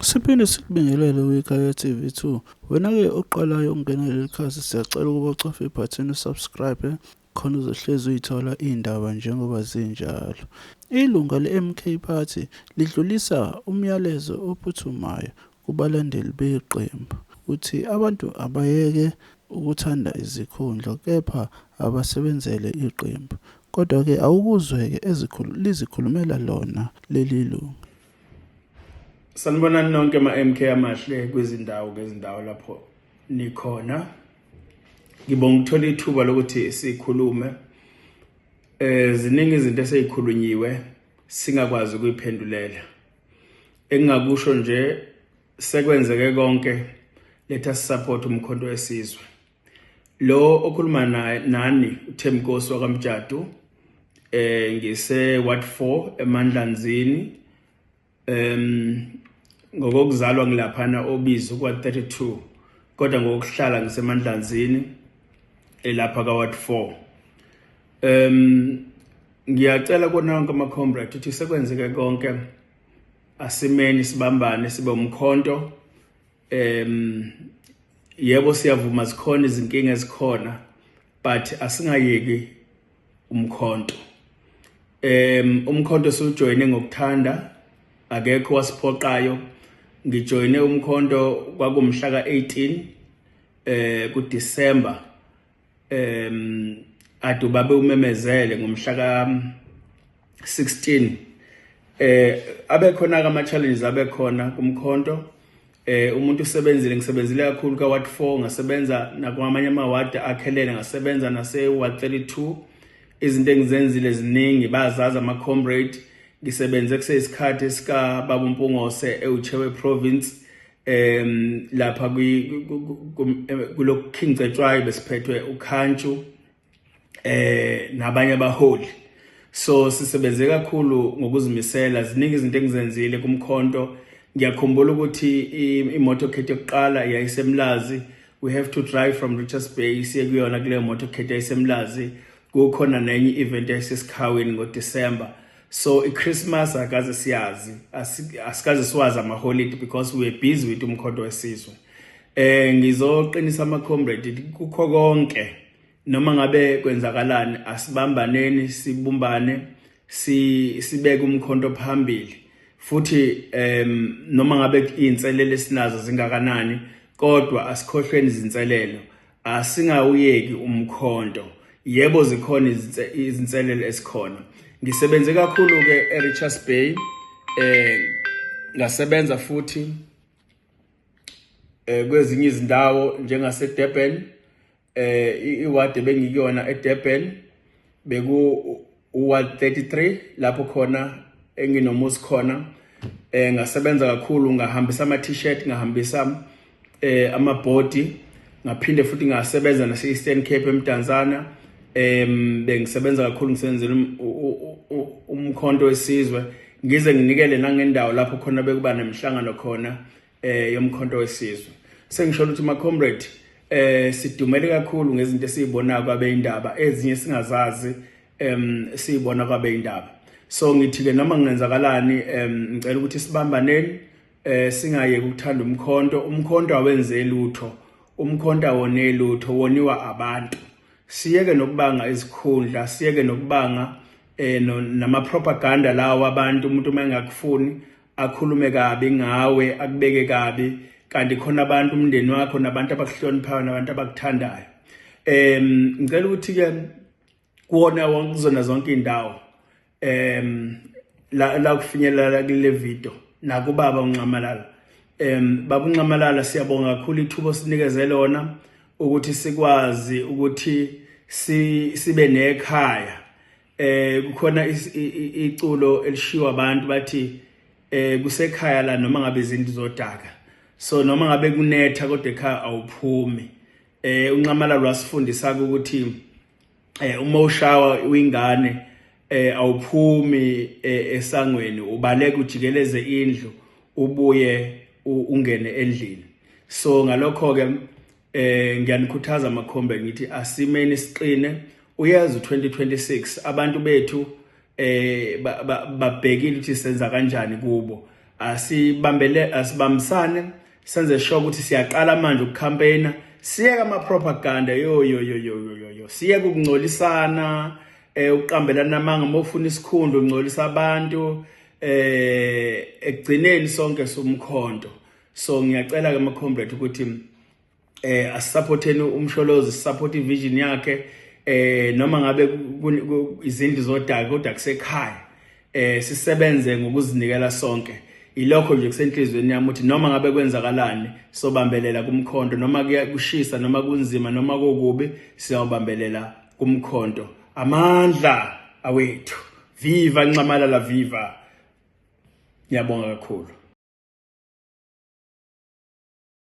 Siphinde sikubingelele kwikhaya TV2. Wena-ke oqalayo ukungena leli khasi, siyacela ukuba ucofe ibhathini usubscribe khona uzohlezi uyithola iy'ndaba njengoba zinjalo. Ilunga le-MK Party lidlulisa umyalezo ophuthumayo kubalandeli beqembu ukuthi abantu abayeke ukuthanda izikhundla kepha abasebenzele iqembu. Kodwa-ke awukuzwe-ke lizikhulumela lona leli lunga. Sanibonani nonke ama-MK amahle kwezindawo ngezindawo lapho nikhona. Ngibonga ukuthola ithuba lokuthi sikhulume. Ziningi izinto eseyikhulunyiwe singakwazi ukuyiphendulela. Engingakusho nje sekwenzeke konke, letha support umkhonto wesizwe. Lo okhuluma nani uThembinkosi waKaMtshadu, ngise Ward 4 eMandlanzini. Ngokuzalwa ngilaphana Obizo kwa 32, kodwa ngokuhlala ngisemandlanzini elapha ka Ward 4. Ngiyacela kona wonke ama-comrade ukuthi sekwenzeke konke, asimeni sibambane sibe umkhonto. Yebo siyavuma zikhona izinkinga ezikhona, but asingayeki umkhonto. Umkhonto siwujoyine ngokuthanda, akekho wasiphoqayo. Ngijoyine umkhonto kwakumhla ka-18 kuDisemba. Ade babe umemezele ngomhla ka-16. Abekhona ama-challenges abekhona kumkhonto. Umuntu usebenzile, ngisebenzile kakhulu ka Ward 4, ngasebenza nakwamanye amawadi akhelene, ngasebenza nase Ward 32. Izinto engizenzile ziningi, bazazi ama-comrade. Ngisebenze kuseyisikhathi esika Baba Mpungose eUchewe province, lapha kulo King Cetshwayo besiphethwe uKhantshu nabanye abaholi. So sisebenze kakhulu ngokuzimisela, ziningi izinto engizenzile kumkhonto. Ngiyakhumbula ukuthi imotorcade yokuqala yayisemlazi. We have to drive from Richards Bay siye kuyona kule motorcade yayisemlazi. Kukhona nenye event yayisesikhaweni ngoDisemba. So iChristmas akaze siyazi, asikaze siwazi ama-holiday because we were busy with umkhonto wesizwe. Ngizoqinisa ama-comrade kukho konke, noma ngabe kwenzakalani, asibambaneni, sibumbane, sibeke umkhonto phambili. Futhi noma ngabe iy'nselelo esinazo zingakanani, kodwa asikhohlweni izinselelo, asingawuyeki umkhonto. Yebo zikhona izinselelo esikhona. Ngisebenze kakhulu-ke eRichards Bay, ngasebenza futhi kwezinye izindawo njengaseDurban. Iwadi bengikuyona eDurban beku-Ward 33 lapho khona enginomuzi khona. Ngasebenza kakhulu, ngahambisa ama-t-shirt, ngahambisa amabhodi, ngaphinde futhi ngasebenza nase-Eastern Cape eMdantsana. Bengisebenza kakhulu ngisebenzela umkhonto wesizwe, ngize nginikele nangendawo lapho khona bekuba nemhlangano khona yomkhonto wesizwe. Sengisho ukuthi ma-comrade sidumele kakhulu ngezinto esiyibona kwabeyindaba, ezinye singazazi siyibona kwabeyindaba. So ngithi-ke noma kungenzakalani, ngicela ukuthi sibambaneni, singayeki ukuthanda umkhonto. Umkhonto awenze lutho, umkhonto awone lutho, woniwa abantu. Siyeke nokubanga izikhundla, siyeke nokubanga nama-propaganda lawo abantu. Umuntu uma engakufuni akhulume kabi ngawe, akubeke kabi, kanti khona abantu umndeni wakho nabantu abakuhloniphayo nabantu abakuthandayo. Ngicela ukuthi-ke kuwona wonke kuzona zonke iy'ndawo la kufinyelela kule video nakubaba uNcamalala. Baba uNcamalala, siyabonga kakhulu ithuba osinikeze lona ukuthi sikwazi ukuthi sibe nekhaya. Kukhona iculo elishiwa abantu bathi kusekhaya la noma ngabe izindlu zodaka. So noma ngabe kunetha kodwa ekhaya awuphumi. uNcamalala wasifundisa ukuthi uma ushawa uyingane awuphumi esangweni, ubaleka ujikeleze indlu ubuye ungene endlini. So ngalokho ke ngiyanikhuthaza amakhombe ngithi asimeni siqine. Uyazi 2026 abantu bethu babhekile ukuthi senza kanjani kubo. asibambisane senze sure ukuthi siyaqala manje ukucampaigna, siyeka ama propaganda yo siyeka ukungcolisana, uqambelana amanga mofuna isikhundla ungcolisa abantu, ekugcineni sonke somkhonto. So ngiyacela ke ama comrade ukuthi asupporteni umsholozi, support ivision yakhe, noma ngabe izindlu zodaka kodwa kusekhaya, sisebenze ngokuzinikela sonke. Ilokho nje kusenhlizweni yami ukuthi noma ngabe kwenzakalani sobambelela kumkhonto, noma kushisa noma kunzima noma kokubi siyobambelela kumkhonto. Amandla awethu, viva Ncamalala, viva. Ngiyabonga kakhulu.